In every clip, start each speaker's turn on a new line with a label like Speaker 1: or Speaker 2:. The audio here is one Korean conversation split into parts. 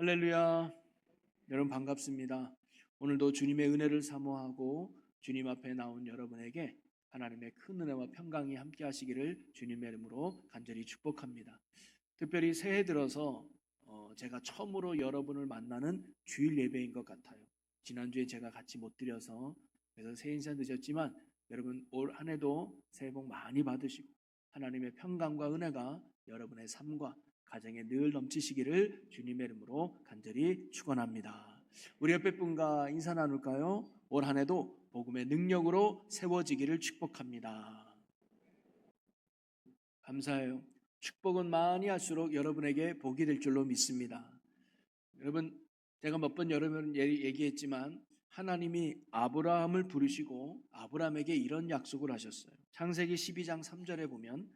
Speaker 1: 할렐루야. 여러분 반갑습니다. 오늘도 주님의 은혜를 사모하고 주님 앞에 나온 여러분에게 하나님의 큰 은혜와 평강이 함께 하시기를 주님의 이름으로 간절히 축복합니다. 특별히 새해 들어서 제가 처음으로 여러분을 만나는 주일 예배인 것 같아요. 지난주에 제가 같이 못 드려서 그래서 새해 인사 늦었지만 여러분 올 한 해도 새해 복 많이 받으시고 하나님의 평강과 은혜가 여러분의 삶과 가정에 늘 넘치시기를 주님의 이름으로 간절히 축원합니다. 우리 옆에 분과 인사 나눌까요? 올 한 해도 복음의 능력으로 세워지기를 축복합니다. 감사해요. 축복은 많이 할수록 여러분에게 복이 될 줄로 믿습니다. 여러분, 제가 몇 번 여러분 얘기했지만 하나님이 아브라함을 부르시고 아브라함에게 이런 약속을 하셨어요. 창세기 12장 3절에 보면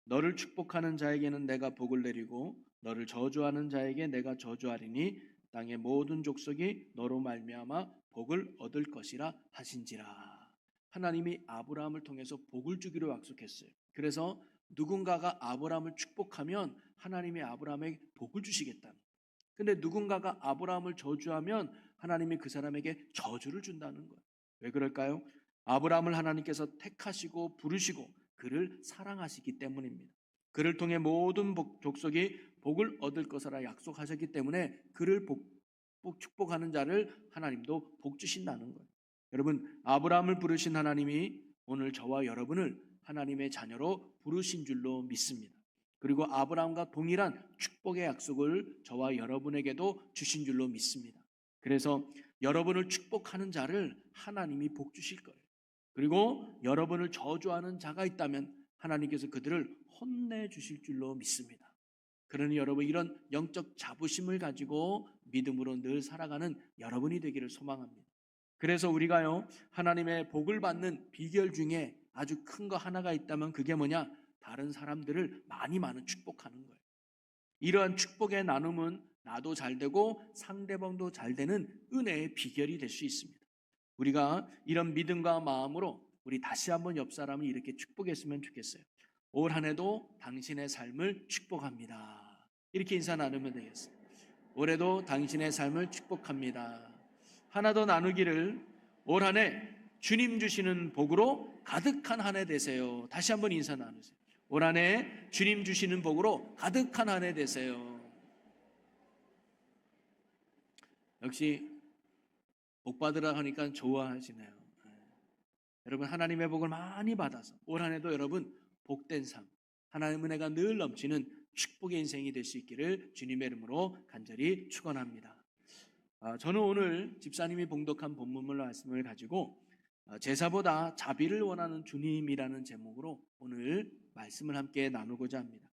Speaker 1: 너를 축복하는 자에게는 내가 복을 내리고 너를 저주하는 자에게 내가 저주하리니 땅의 모든 족속이 너로 말미암아 복을 얻을 것이라 하신지라. 하나님이 아브라함을 통해서 복을 주기로 약속했어요. 그래서 누군가가 아브라함을 축복하면 하나님이 아브라함에게 복을 주시겠다는. 근데 누군가가 아브라함을 저주하면 하나님이 그 사람에게 저주를 준다는 거예요. 왜 그럴까요? 아브라함을 하나님께서 택하시고 부르시고 그를 사랑하시기 때문입니다. 그를 통해 모든 족속이 복을 얻을 것이라 약속하셨기 때문에 그를 축복하는 자를 하나님도 복 주신다는 거예요. 여러분, 아브라함을 부르신 하나님이 오늘 저와 여러분을 하나님의 자녀로 부르신 줄로 믿습니다. 그리고 아브라함과 동일한 축복의 약속을 저와 여러분에게도 주신 줄로 믿습니다. 그래서 여러분을 축복하는 자를 하나님이 복 주실 거예요. 그리고 여러분을 저주하는 자가 있다면 하나님께서 그들을 혼내주실 줄로 믿습니다. 그러니 여러분 이런 영적 자부심을 가지고 믿음으로 늘 살아가는 여러분이 되기를 소망합니다. 그래서 우리가요 하나님의 복을 받는 비결 중에 아주 큰 거 하나가 있다면 그게 뭐냐? 다른 사람들을 많이 축복하는 거예요. 이러한 축복의 나눔은 나도 잘 되고 상대방도 잘 되는 은혜의 비결이 될 수 있습니다. 우리가 이런 믿음과 마음으로 우리 다시 한번 옆 사람을 이렇게 축복했으면 좋겠어요. 올 한 해도 당신의 삶을 축복합니다. 이렇게 인사 나누면 되겠어요. 올해도 당신의 삶을 축복합니다. 하나 더 나누기를 올 한 해 주님 주시는 복으로 가득한 한 해 되세요. 다시 한번 인사 나누세요. 올 한 해 주님 주시는 복으로 가득한 한 해 되세요. 역시 복 받으라 하니까 좋아하시네요. 여러분 하나님의 복을 많이 받아서 올 한 해도 여러분 복된 삶, 하나님의 은혜가 늘 넘치는 축복의 인생이 될 수 있기를 주님의 이름으로 간절히 축원합니다. 저는 오늘 집사님이 봉독한 본문 말씀을 가지고 제사보다 자비를 원하는 주님이라는 제목으로 오늘 말씀을 함께 나누고자 합니다.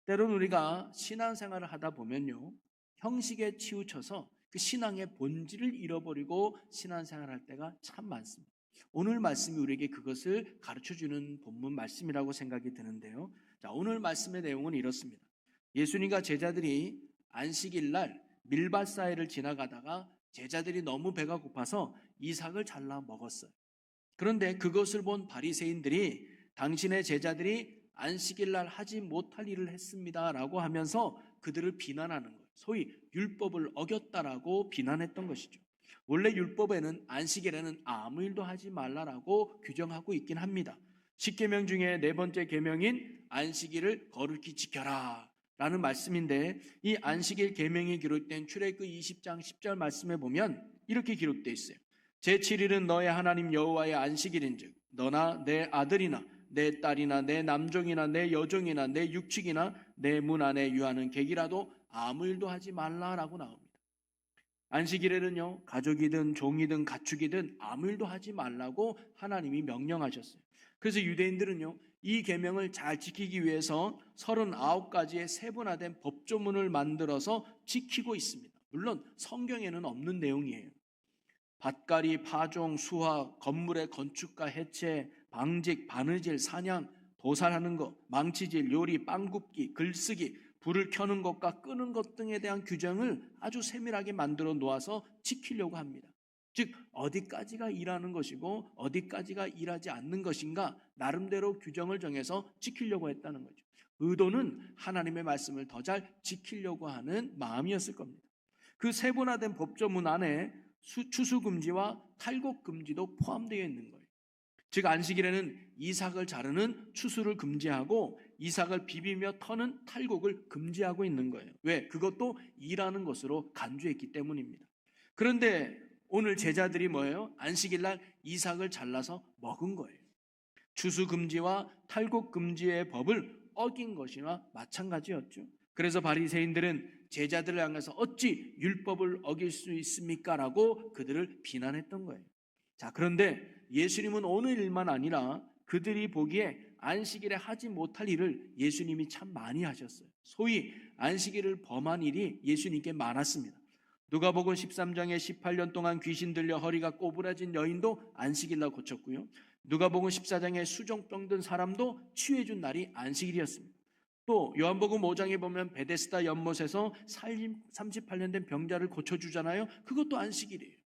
Speaker 1: 때론 우리가 신앙생활을 하다 보면요 형식에 치우쳐서 그 신앙의 본질을 잃어버리고 신앙생활할 때가 참 많습니다. 오늘 말씀이 우리에게 그것을 가르쳐주는 본문 말씀이라고 생각이 드는데요. 자, 오늘 말씀의 내용은 이렇습니다. 예수님과 제자들이 안식일 날 밀밭 사이를 지나가다가 제자들이 너무 배가 고파서 이삭을 잘라 먹었어요. 그런데 그것을 본 바리새인들이 당신의 제자들이 안식일 날 하지 못할 일을 했습니다라고 하면서 그들을 비난하는 거예요. 소위 율법을 어겼다라고 비난했던 것이죠. 원래 율법에는 안식일에는 아무 일도 하지 말라라고 규정하고 있긴 합니다. 10계명 중에 네 번째 계명인 안식일을 거룩히 지켜라 라는 말씀인데 이 안식일 계명이 기록된 출애굽기 20장 10절 말씀에 보면 이렇게 기록되어 있어요. 제7일은 너의 하나님 여호와의 안식일인즉 너나 내 아들이나 내 딸이나 내 남종이나 내 여종이나 내 육축이나 내 문 안에 유하는 객이라도 아무 일도 하지 말라라고 나옵니다. 안식일에는요 가족이든 종이든 가축이든 아무 일도 하지 말라고 하나님이 명령하셨어요. 그래서 유대인들은요 이 계명을 잘 지키기 위해서 39가지의 세분화된 법조문을 만들어서 지키고 있습니다. 물론 성경에는 없는 내용이에요. 밭갈이, 파종, 수확, 건물의 건축과 해체, 방직, 바느질, 사냥, 도살하는 것, 망치질, 요리, 빵 굽기, 글쓰기, 불을 켜는 것과 끄는 것 등에 대한 규정을 아주 세밀하게 만들어 놓아서 지키려고 합니다. 즉 어디까지가 일하는 것이고 어디까지가 일하지 않는 것인가 나름대로 규정을 정해서 지키려고 했다는 거죠. 의도는 하나님의 말씀을 더 잘 지키려고 하는 마음이었을 겁니다. 그 세분화된 법조문 안에 추수금지와 탈곡금지도 포함되어 있는 거예요. 즉 안식일에는 이삭을 자르는 추수를 금지하고 이삭을 비비며 터는 탈곡을 금지하고 있는 거예요. 왜? 그것도 일하는 것으로 간주했기 때문입니다. 그런데 오늘 제자들이 뭐예요? 안식일날 이삭을 잘라서 먹은 거예요. 추수금지와 탈곡금지의 법을 어긴 것이나 마찬가지였죠. 그래서 바리새인들은 제자들을 향해서 어찌 율법을 어길 수 있습니까? 라고 그들을 비난했던 거예요. 자, 그런데 예수님은 오늘 일만 아니라 그들이 보기에 안식일에 하지 못할 일을 예수님이 참 많이 하셨어요. 소위 안식일을 범한 일이 예수님께 많았습니다. 누가복음 13장에 18년 동안 귀신 들려 허리가 꼬부라진 여인도 안식일날 고쳤고요. 누가복음 14장에 수종병 든 사람도 치유해준 날이 안식일이었습니다. 또 요한복음 5장에 보면 베데스다 연못에서 38년 된 병자를 고쳐주잖아요. 그것도 안식일이에요.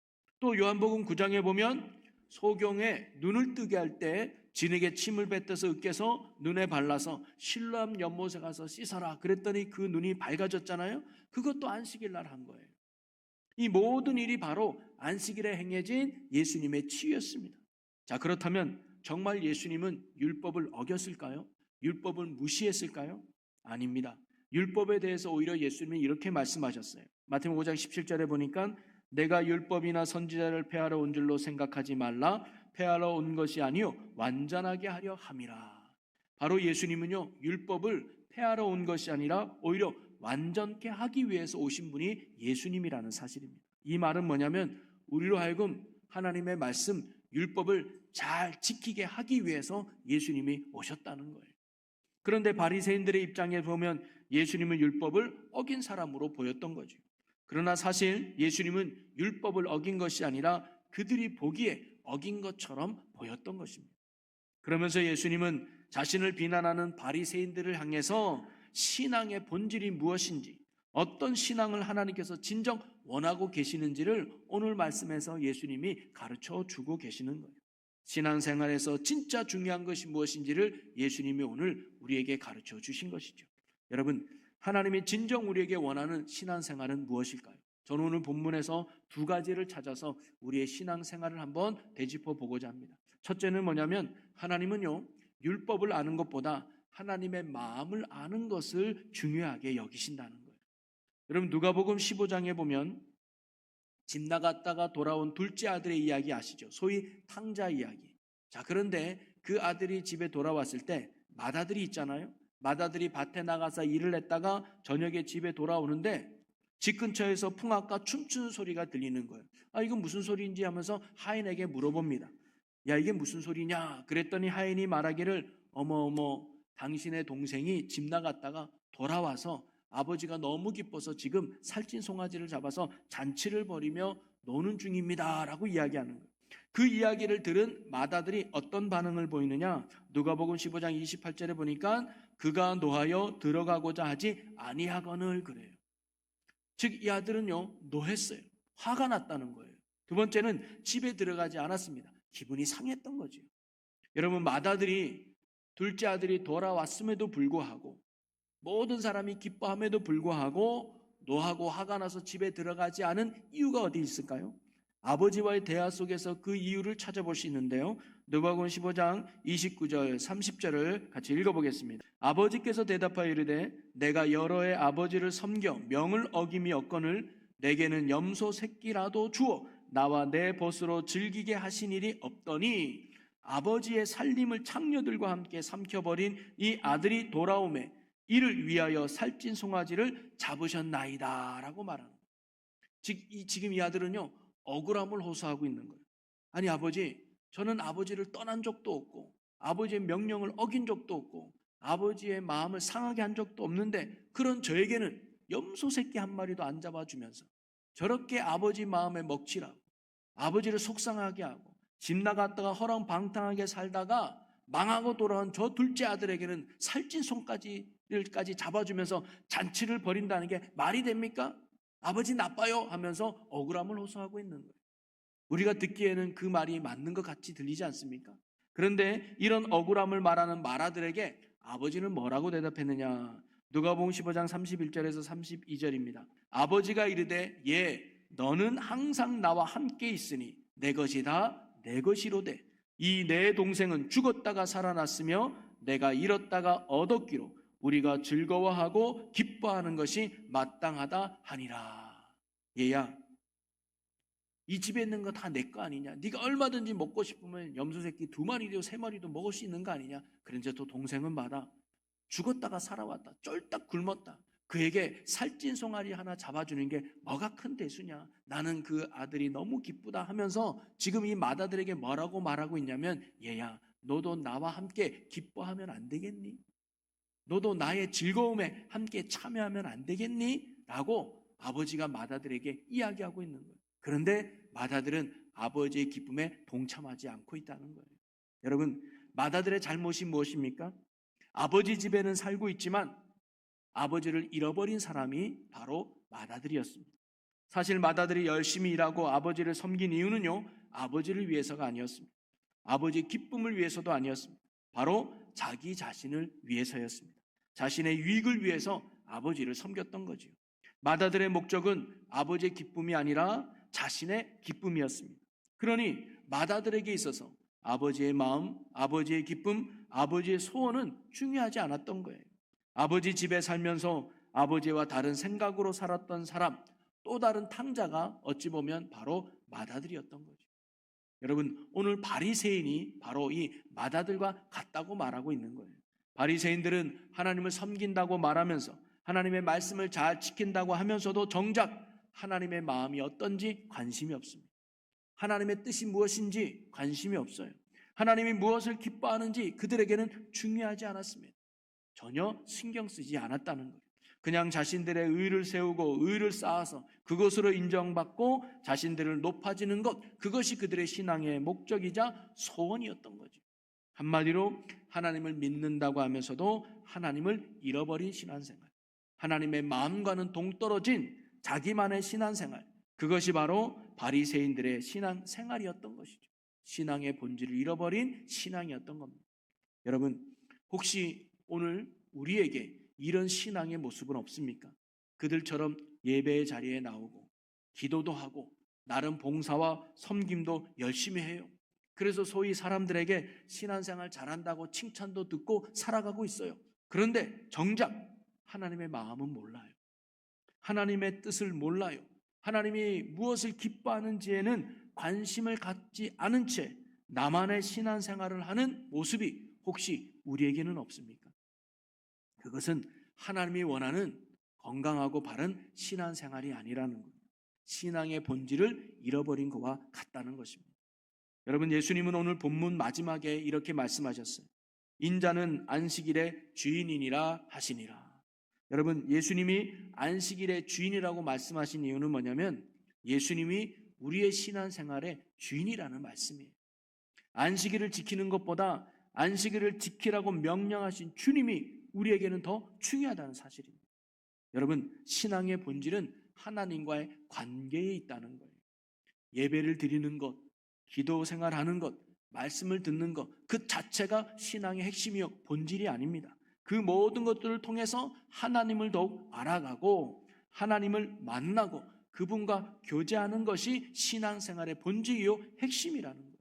Speaker 1: 또 요한복음 9장에 보면 소경에 눈을 뜨게 할 때 진에게 침을 뱉어서 으깨서 눈에 발라서 실로암 연못에 가서 씻어라 그랬더니 그 눈이 밝아졌잖아요. 그것도 안식일 날 한 거예요. 이 모든 일이 바로 안식일에 행해진 예수님의 치유였습니다. 자, 그렇다면 정말 예수님은 율법을 어겼을까요? 율법을 무시했을까요? 아닙니다. 율법에 대해서 오히려 예수님은 이렇게 말씀하셨어요. 마태복음 5장 17절에 보니까 내가 율법이나 선지자를 폐하러 온 줄로 생각하지 말라. 폐하러 온 것이 아니요 완전하게 하려 함이라. 바로 예수님은요 율법을 폐하러 온 것이 아니라 오히려 완전케 하기 위해서 오신 분이 예수님이라는 사실입니다. 이 말은 뭐냐면 우리로 하여금 하나님의 말씀 율법을 잘 지키게 하기 위해서 예수님이 오셨다는 거예요. 그런데 바리새인들의 입장에 보면 예수님은 율법을 어긴 사람으로 보였던 거죠. 그러나 사실 예수님은 율법을 어긴 것이 아니라 그들이 보기에 어긴 것처럼 보였던 것입니다. 그러면서 예수님은 자신을 비난하는 바리새인들을 향해서 신앙의 본질이 무엇인지, 어떤 신앙을 하나님께서 진정 원하고 계시는지를 오늘 말씀에서 예수님이 가르쳐 주고 계시는 거예요. 신앙생활에서 진짜 중요한 것이 무엇인지를 예수님이 오늘 우리에게 가르쳐 주신 것이죠. 여러분, 하나님이 진정 우리에게 원하는 신앙생활은 무엇일까요? 저는 오늘 본문에서 두 가지를 찾아서 우리의 신앙생활을 한번 되짚어 보고자 합니다. 첫째는 뭐냐면 하나님은요 율법을 아는 것보다 하나님의 마음을 아는 것을 중요하게 여기신다는 거예요. 여러분 누가복음 15장에 보면 집 나갔다가 돌아온 둘째 아들의 이야기 아시죠? 소위 탕자 이야기. 자, 그런데 그 아들이 집에 돌아왔을 때 맏아들이 있잖아요. 맏아들이 밭에 나가서 일을 했다가 저녁에 집에 돌아오는데 집 근처에서 풍악과 춤추는 소리가 들리는 거예요. 아, 이건 무슨 소리인지 하면서 하인에게 물어봅니다. 야, 이게 무슨 소리냐? 그랬더니 하인이 말하기를 어머 당신의 동생이 집 나갔다가 돌아와서 아버지가 너무 기뻐서 지금 살찐 송아지를 잡아서 잔치를 벌이며 노는 중입니다 라고 이야기하는 거예요. 그 이야기를 들은 맏아들이 어떤 반응을 보이느냐? 누가복음 15장 28절에 보니까 그가 노하여 들어가고자 하지 아니하거늘 그래요. 즉 이 아들은요 노했어요. 화가 났다는 거예요. 두 번째는 집에 들어가지 않았습니다. 기분이 상했던 거죠. 여러분 맏아들이 둘째 아들이 돌아왔음에도 불구하고 모든 사람이 기뻐함에도 불구하고 노하고 화가 나서 집에 들어가지 않은 이유가 어디 있을까요? 아버지와의 대화 속에서 그 이유를 찾아볼 수 있는데요. 누가복음 15장 29절 30절을 같이 읽어보겠습니다. 아버지께서 대답하여 이르되 내가 여러 해 아버지를 섬겨 명을 어김이 없거늘 내게는 염소 새끼라도 주어 나와 내 벗으로 즐기게 하신 일이 없더니 아버지의 살림을 창녀들과 함께 삼켜버린 이 아들이 돌아오매 이를 위하여 살찐 송아지를 잡으셨나이다 라고 말하는 거예요. 지금 이 아들은요 억울함을 호소하고 있는 거예요. 아니 아버지, 저는 아버지를 떠난 적도 없고 아버지의 명령을 어긴 적도 없고 아버지의 마음을 상하게 한 적도 없는데 그런 저에게는 염소 새끼 한 마리도 안 잡아주면서 저렇게 아버지 마음에 먹칠하고 아버지를 속상하게 하고 집 나갔다가 허랑방탕하게 살다가 망하고 돌아온 저 둘째 아들에게는 살찐 손까지 잡아주면서 잔치를 벌인다는 게 말이 됩니까? 아버지 나빠요 하면서 억울함을 호소하고 있는 거예요. 우리가 듣기에는 그 말이 맞는 것 같이 들리지 않습니까? 그런데 이런 억울함을 말하는 맏아들에게 아버지는 뭐라고 대답했느냐? 누가복음 15장 31절에서 32절입니다. 아버지가 이르되 너는 항상 나와 함께 있으니 내 것이 다 내 것이로되 이 내 동생은 죽었다가 살아났으며 내가 잃었다가 얻었기로 우리가 즐거워하고 기뻐하는 것이 마땅하다 하니라. 얘야, 이 집에 있는 거 다 내 거 아니냐? 네가 얼마든지 먹고 싶으면 염소 새끼 2마리도 3마리도 먹을 수 있는 거 아니냐? 그런데 또 동생은 마다 죽었다가 살아왔다. 쫄딱 굶었다. 그에게 살찐 송아리 하나 잡아주는 게 뭐가 큰 대수냐? 나는 그 아들이 너무 기쁘다 하면서 지금 이 마다들에게 뭐라고 말하고 있냐면, 얘야, 너도 나와 함께 기뻐하면 안 되겠니? 너도 나의 즐거움에 함께 참여하면 안 되겠니? 라고 아버지가 마다들에게 이야기하고 있는 거예요. 그런데 마다들은 아버지의 기쁨에 동참하지 않고 있다는 거예요. 여러분, 마다들의 잘못이 무엇입니까? 아버지 집에는 살고 있지만 아버지를 잃어버린 사람이 바로 마다들이었습니다. 사실 마다들이 열심히 일하고 아버지를 섬긴 이유는요, 아버지를 위해서가 아니었습니다. 아버지의 기쁨을 위해서도 아니었습니다. 바로 자기 자신을 위해서였습니다. 자신의 유익을 위해서 아버지를 섬겼던 거지요. 마다들의 목적은 아버지의 기쁨이 아니라 자신의 기쁨이었습니다. 그러니 마다들에게 있어서 아버지의 마음, 아버지의 기쁨, 아버지의 소원은 중요하지 않았던 거예요. 아버지 집에 살면서 아버지와 다른 생각으로 살았던 사람, 또 다른 탕자가 어찌 보면 바로 마다들이었던 거죠. 여러분, 오늘 바리새인이 바로 이 마다들과 같다고 말하고 있는 거예요. 바리새인들은 하나님을 섬긴다고 말하면서 하나님의 말씀을 잘 지킨다고 하면서도 정작 하나님의 마음이 어떤지 관심이 없습니다. 하나님의 뜻이 무엇인지 관심이 없어요. 하나님이 무엇을 기뻐하는지 그들에게는 중요하지 않았습니다. 전혀 신경 쓰지 않았다는 거예요. 그냥 자신들의 의를 세우고 의를 쌓아서 그것으로 인정받고 자신들을 높아지는 것, 그것이 그들의 신앙의 목적이자 소원이었던 거죠. 한마디로 하나님을 믿는다고 하면서도 하나님을 잃어버린 신앙생활, 하나님의 마음과는 동떨어진 자기만의 신앙생활, 그것이 바로 바리새인들의 신앙생활이었던 것이죠. 신앙의 본질을 잃어버린 신앙이었던 겁니다. 여러분, 혹시 오늘 우리에게 이런 신앙의 모습은 없습니까? 그들처럼 예배의 자리에 나오고 기도도 하고 나름 봉사와 섬김도 열심히 해요. 그래서 소위 사람들에게 신앙생활 잘한다고 칭찬도 듣고 살아가고 있어요. 그런데 정작 하나님의 마음은 몰라요. 하나님의 뜻을 몰라요. 하나님이 무엇을 기뻐하는지에는 관심을 갖지 않은 채 나만의 신앙생활을 하는 모습이 혹시 우리에게는 없습니까? 그것은 하나님이 원하는 건강하고 바른 신앙생활이 아니라는 거예요. 신앙의 본질을 잃어버린 것과 같다는 것입니다. 여러분, 예수님은 오늘 본문 마지막에 이렇게 말씀하셨어요. 인자는 안식일의 주인이니라 하시니라. 여러분, 예수님이 안식일의 주인이라고 말씀하신 이유는 뭐냐면 예수님이 우리의 신앙생활의 주인이라는 말씀이에요. 안식일을 지키는 것보다 안식일을 지키라고 명령하신 주님이 우리에게는 더 중요하다는 사실입니다. 여러분, 신앙의 본질은 하나님과의 관계에 있다는 거예요. 예배를 드리는 것, 기도 생활하는 것, 말씀을 듣는 것, 그 자체가 신앙의 핵심이요 본질이 아닙니다. 그 모든 것들을 통해서 하나님을 더욱 알아가고 하나님을 만나고 그분과 교제하는 것이 신앙생활의 본질이요 핵심이라는 거예요.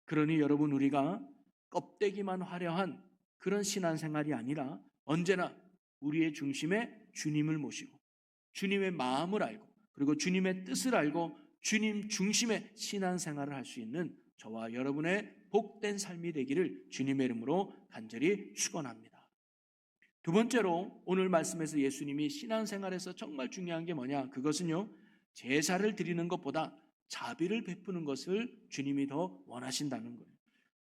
Speaker 1: 그러니 여러분, 우리가 껍데기만 화려한 그런 신앙생활이 아니라 언제나 우리의 중심에 주님을 모시고 주님의 마음을 알고 그리고 주님의 뜻을 알고 주님 중심의 신앙생활을 할 수 있는 저와 여러분의 복된 삶이 되기를 주님의 이름으로 간절히 축원합니다. 두 번째로 오늘 말씀에서 예수님이 신앙생활에서 정말 중요한 게 뭐냐? 그것은요, 제사를 드리는 것보다 자비를 베푸는 것을 주님이 더 원하신다는 거예요.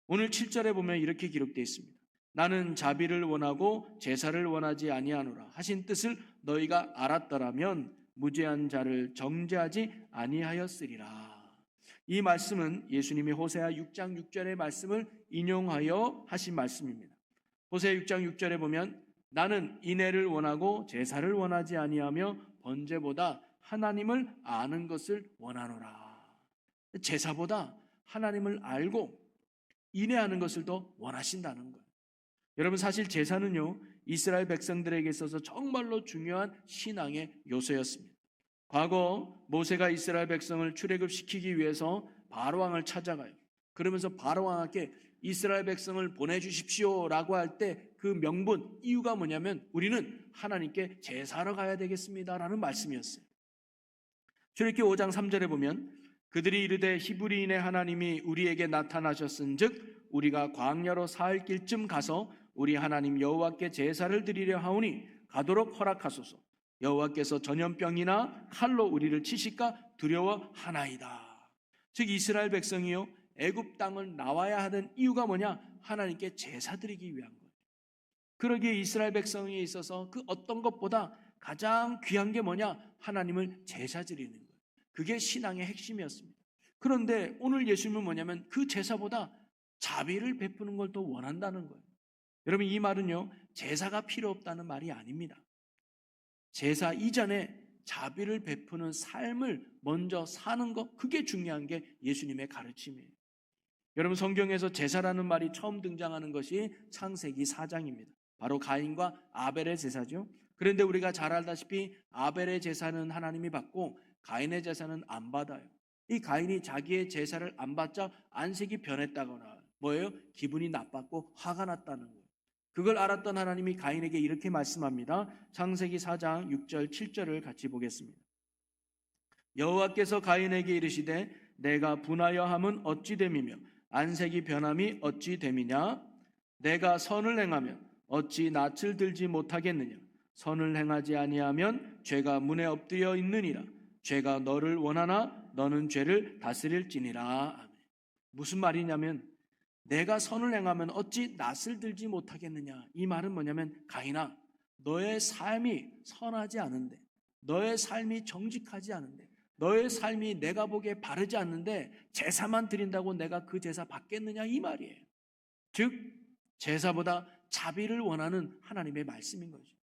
Speaker 1: 오늘 7절에 보면 이렇게 기록되어 있습니다. 나는 자비를 원하고 제사를 원하지 아니하노라 하신 뜻을 너희가 알았더라면 무죄한 자를 정죄하지 아니하였으리라. 이 말씀은 예수님이 호세아 6장 6절의 말씀을 인용하여 하신 말씀입니다. 호세아 6장 6절에 보면 나는 인애를 원하고 제사를 원하지 아니하며 번제보다 하나님을 아는 것을 원하노라. 제사보다 하나님을 알고 인애하는 것을 더 원하신다는 거예요. 여러분, 사실 제사는요, 이스라엘 백성들에게 있어서 정말로 중요한 신앙의 요소였습니다. 과거 모세가 이스라엘 백성을 출애굽시키기 위해서 바로왕을 찾아가요. 그러면서 바로왕에게 이스라엘 백성을 보내주십시오라고 할 때 그 명분, 이유가 뭐냐면 우리는 하나님께 제사하러 가야 되겠습니다라는 말씀이었어요. 출애굽기 5장 3절에 보면 그들이 이르되 히브리인의 하나님이 우리에게 나타나셨은즉 우리가 광야로 사흘 길쯤 가서 우리 하나님 여호와께 제사를 드리려 하오니 가도록 허락하소서. 여호와께서 전염병이나 칼로 우리를 치실까 두려워하나이다. 즉 이스라엘 백성이요 애굽 땅을 나와야 하는 이유가 뭐냐? 하나님께 제사 드리기 위한 거예요. 그러기에 이스라엘 백성에 있어서 그 어떤 것보다 가장 귀한 게 뭐냐? 하나님을 제사 드리는 거예요. 그게 신앙의 핵심이었습니다. 그런데 오늘 예수님은 뭐냐면 그 제사보다 자비를 베푸는 걸 더 원한다는 거예요. 여러분 이 말은요 제사가 필요 없다는 말이 아닙니다. 제사 이전에 자비를 베푸는 삶을 먼저 사는 것, 그게 중요한 게 예수님의 가르침이에요. 여러분 성경에서 제사라는 말이 처음 등장하는 것이 창세기 4장입니다. 바로 가인과 아벨의 제사죠. 그런데 우리가 잘 알다시피 아벨의 제사는 하나님이 받고 가인의 제사는 안 받아요. 이 가인이 자기의 제사를 안 받자 안색이 변했다거나 뭐예요? 기분이 나빴고 화가 났다는 거예요. 그걸 알았던 하나님이 가인에게 이렇게 말씀합니다. 창세기 4장 6절 7절을 같이 보겠습니다. 여호와께서 가인에게 이르시되 내가 분하여 함은 어찌 됨이며 안색이 변함이 어찌 됨이냐? 내가 선을 행하면 어찌 낯을 들지 못하겠느냐? 선을 행하지 아니하면 죄가 문에 엎드려 있느니라. 죄가 너를 원하나 너는 죄를 다스릴지니라. 아멘. 무슨 말이냐면 내가 선을 행하면 어찌 낯을 들지 못하겠느냐? 이 말은 뭐냐면 가인아, 너의 삶이 선하지 않은데, 너의 삶이 정직하지 않은데, 너의 삶이 내가 보기에 바르지 않는데 제사만 드린다고 내가 그 제사 받겠느냐? 이 말이에요. 즉 제사보다 자비를 원하는 하나님의 말씀인 거죠.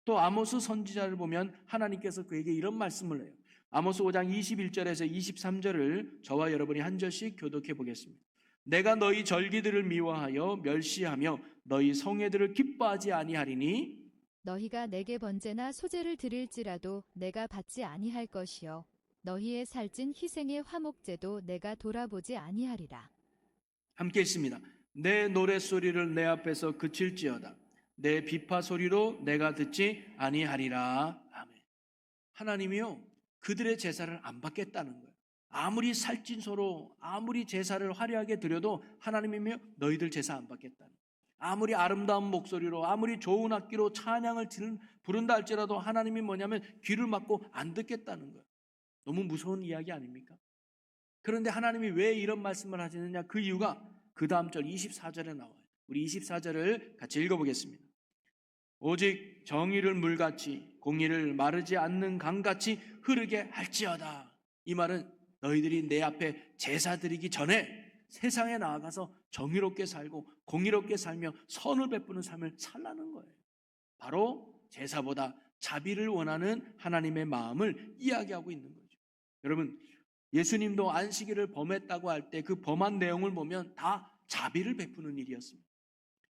Speaker 1: 또 아모스 선지자를 보면 하나님께서 그에게 이런 말씀을 해요. 아모스 5장 21절에서 23절을 저와 여러분이 한 절씩 교독해 보겠습니다. 내가 너희 절기들을 미워하여 멸시하며 너희 성회들을 기뻐하지 아니하리니
Speaker 2: 너희가 내게 번제나 소제를 드릴지라도 내가 받지 아니할 것이요 너희의 살찐 희생의 화목제도 내가 돌아보지 아니하리라.
Speaker 1: 함께 있습니다. 내 노랫소리를 내 앞에서 그칠지어다. 내 비파 소리로 내가 듣지 아니하리라. 아멘. 하나님이요 그들의 제사를 안 받겠다는 거예요. 아무리 살찐 소로 아무리 제사를 화려하게 드려도 하나님이며 너희들 제사 안 받겠다는 거예요. 아무리 아름다운 목소리로 아무리 좋은 악기로 찬양을 부른다 할지라도 하나님이 뭐냐면 귀를 막고 안 듣겠다는 거예요. 너무 무서운 이야기 아닙니까? 그런데 하나님이 왜 이런 말씀을 하시느냐? 그 이유가 그 다음 절 24절에 나와요. 우리 24절을 같이 읽어보겠습니다. 오직 정의를 물같이 공의를 마르지 않는 강같이 흐르게 할지어다. 이 말은 너희들이 내 앞에 제사 드리기 전에 세상에 나아가서 정의롭게 살고 공의롭게 살며 선을 베푸는 삶을 살라는 거예요. 바로 제사보다 자비를 원하는 하나님의 마음을 이야기하고 있는 거죠. 여러분 예수님도 안식일을 범했다고 할 때 그 범한 내용을 보면 다 자비를 베푸는 일이었습니다.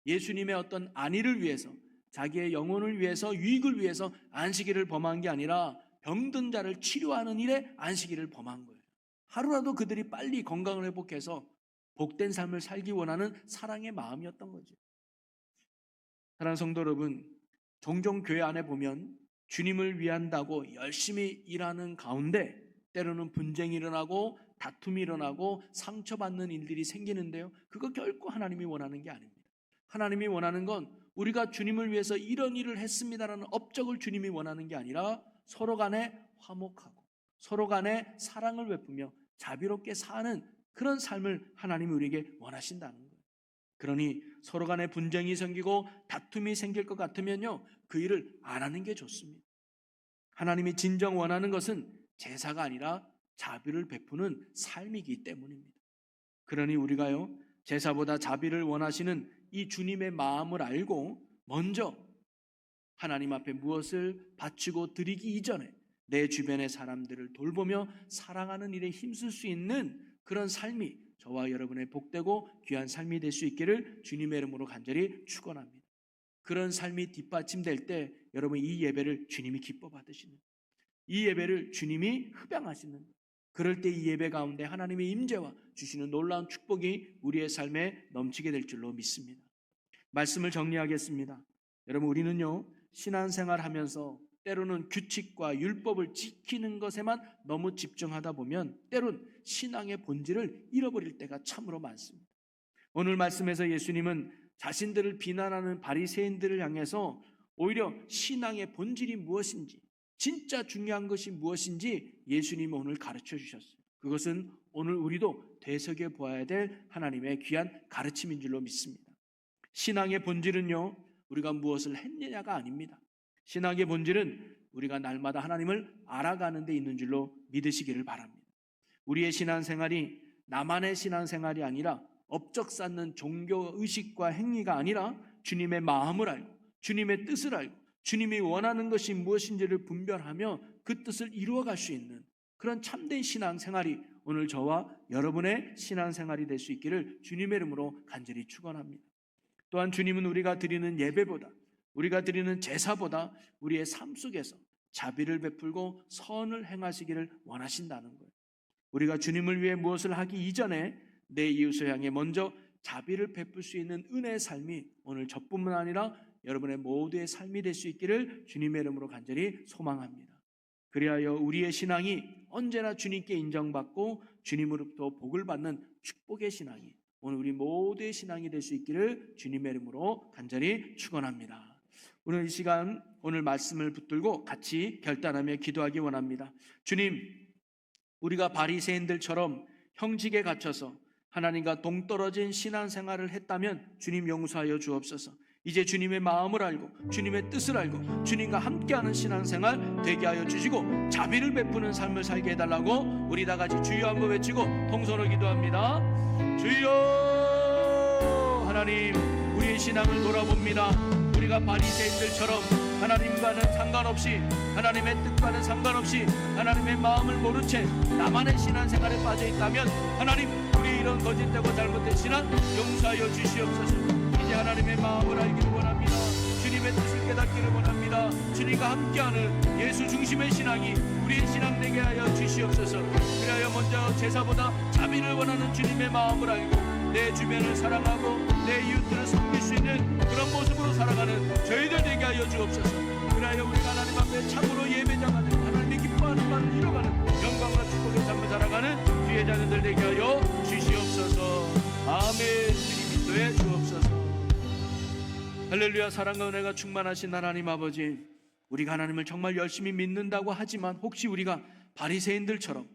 Speaker 1: 예수님의 어떤 안위를 위해서 자기의 영혼을 위해서 유익을 위해서 안식일을 범한 게 아니라 병든 자를 치료하는 일에 안식일을 범한 거예요. 하루라도 그들이 빨리 건강을 회복해서 복된 삶을 살기 원하는 사랑의 마음이었던 거죠. 사랑하는 성도 여러분, 종종 교회 안에 보면 주님을 위한다고 열심히 일하는 가운데 때로는 분쟁이 일어나고 다툼이 일어나고 상처받는 일들이 생기는데요. 그거 결코 하나님이 원하는 게 아닙니다. 하나님이 원하는 건 우리가 주님을 위해서 이런 일을 했습니다라는 업적을 주님이 원하는 게 아니라 서로 간에 화목하고 서로 간에 사랑을 베푸며 자비롭게 사는 그런 삶을 하나님이 우리에게 원하신다는 거예요. 그러니 서로 간에 분쟁이 생기고 다툼이 생길 것 같으면요. 그 일을 안 하는 게 좋습니다. 하나님이 진정 원하는 것은 제사가 아니라 자비를 베푸는 삶이기 때문입니다. 그러니 우리가요. 제사보다 자비를 원하시는 이 주님의 마음을 알고 먼저 하나님 앞에 무엇을 바치고 드리기 이전에 내 주변의 사람들을 돌보며 사랑하는 일에 힘쓸 수 있는 그런 삶이 저와 여러분의 복되고 귀한 삶이 될 수 있기를 주님의 이름으로 간절히 축원합니다. 그런 삶이 뒷받침될 때 여러분 이 예배를 주님이 기뻐 받으시는, 이 예배를 주님이 흡양하시는, 그럴 때 이 예배 가운데 하나님의 임재와 주시는 놀라운 축복이 우리의 삶에 넘치게 될 줄로 믿습니다. 말씀을 정리하겠습니다. 여러분, 우리는요 신앙생활 하면서 때로는 규칙과 율법을 지키는 것에만 너무 집중하다 보면 때론 신앙의 본질을 잃어버릴 때가 참으로 많습니다. 오늘 말씀에서 예수님은 자신들을 비난하는 바리새인들을 향해서 오히려 신앙의 본질이 무엇인지, 진짜 중요한 것이 무엇인지 예수님은 오늘 가르쳐 주셨어요. 그것은 오늘 우리도 되새겨 보아야 될 하나님의 귀한 가르침인 줄로 믿습니다. 신앙의 본질은요 우리가 무엇을 했느냐가 아닙니다. 신앙의 본질은 우리가 날마다 하나님을 알아가는 데 있는 줄로 믿으시기를 바랍니다. 우리의 신앙생활이 나만의 신앙생활이 아니라 업적 쌓는 종교 의식과 행위가 아니라 주님의 마음을 알고 주님의 뜻을 알고 주님이 원하는 것이 무엇인지를 분별하며 그 뜻을 이루어갈 수 있는 그런 참된 신앙생활이 오늘 저와 여러분의 신앙생활이 될 수 있기를 주님의 이름으로 간절히 축원합니다. 또한 주님은 우리가 드리는 예배보다, 우리가 드리는 제사보다 우리의 삶 속에서 자비를 베풀고 선을 행하시기를 원하신다는 거예요. 우리가 주님을 위해 무엇을 하기 이전에 내 이웃을 향해 먼저 자비를 베풀 수 있는 은혜의 삶이 오늘 저뿐만 아니라 여러분의 모두의 삶이 될 수 있기를 주님의 이름으로 간절히 소망합니다. 그리하여 우리의 신앙이 언제나 주님께 인정받고 주님으로부터 복을 받는 축복의 신앙이 오늘 우리 모두의 신앙이 될 수 있기를 주님의 이름으로 간절히 축원합니다. 오늘 이 시간 오늘 말씀을 붙들고 같이 결단하며 기도하기 원합니다. 주님, 우리가 바리새인들처럼 형식에 갇혀서 하나님과 동떨어진 신앙생활을 했다면 주님 용서하여 주옵소서. 이제 주님의 마음을 알고 주님의 뜻을 알고 주님과 함께하는 신앙생활 되게 하여 주시고 자비를 베푸는 삶을 살게 해달라고 우리 다 같이 주여 한번 외치고 통성으로 기도합니다. 주여, 하나님, 우리의 신앙을 돌아봅니다. 우리가 바리새인들처럼 하나님과는 상관없이, 하나님의 뜻과는 상관없이 하나님의 마음을 모른 채 나만의 신앙생활에 빠져 있다면 하나님, 우리 이런 거짓되고 잘못된 신앙 용서하여 주시옵소서. 이제 하나님의 마음을 알기를 원합니다. 주님의 뜻을 깨닫기를 원합니다. 주님과 함께하는 예수 중심의 신앙이 우리의 신앙 되게 하여 주시옵소서. 그리하여 먼저 제사보다 자비를 원하는 주님의 마음을 알고 내 주변을 사랑하고 내 이웃들을 섬길 수 있는 그런 모습으로 살아가는 저희들 되게 하여 주옵소서. 그리하여 우리가 하나님 앞에 참으로 예배자가 되고 하나님이 기뻐하는 바를 이뤄가는 영광과 축복의 삶을 살아가는 주의 자녀들 되게 하여 주시옵소서. 아멘. 주님 인도해 주옵소서. 할렐루야. 사랑과 은혜가 충만하신 하나님 아버지, 우리가 하나님을 정말 열심히 믿는다고 하지만 혹시 우리가 바리새인들처럼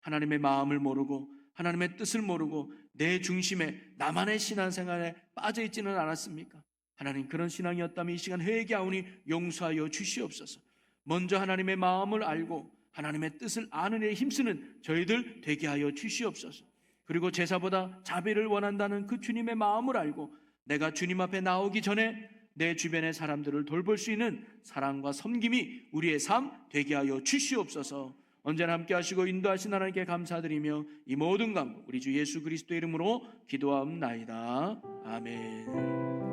Speaker 1: 하나님의 마음을 모르고 하나님의 뜻을 모르고 내 중심에 나만의 신앙생활에 빠져 있지는 않았습니까? 하나님, 그런 신앙이었다면 이 시간 회개하오니 용서하여 주시옵소서. 먼저 하나님의 마음을 알고 하나님의 뜻을 아는 일에 힘쓰는 저희들 되게 하여 주시옵소서. 그리고 제사보다 자비를 원한다는 그 주님의 마음을 알고 내가 주님 앞에 나오기 전에 내 주변의 사람들을 돌볼 수 있는 사랑과 섬김이 우리의 삶 되게 하여 주시옵소서. 언제나 함께 하시고 인도하신 하나님께 감사드리며 이 모든 감 우리 주 예수 그리스도의 이름으로 기도하옵나이다. 아멘.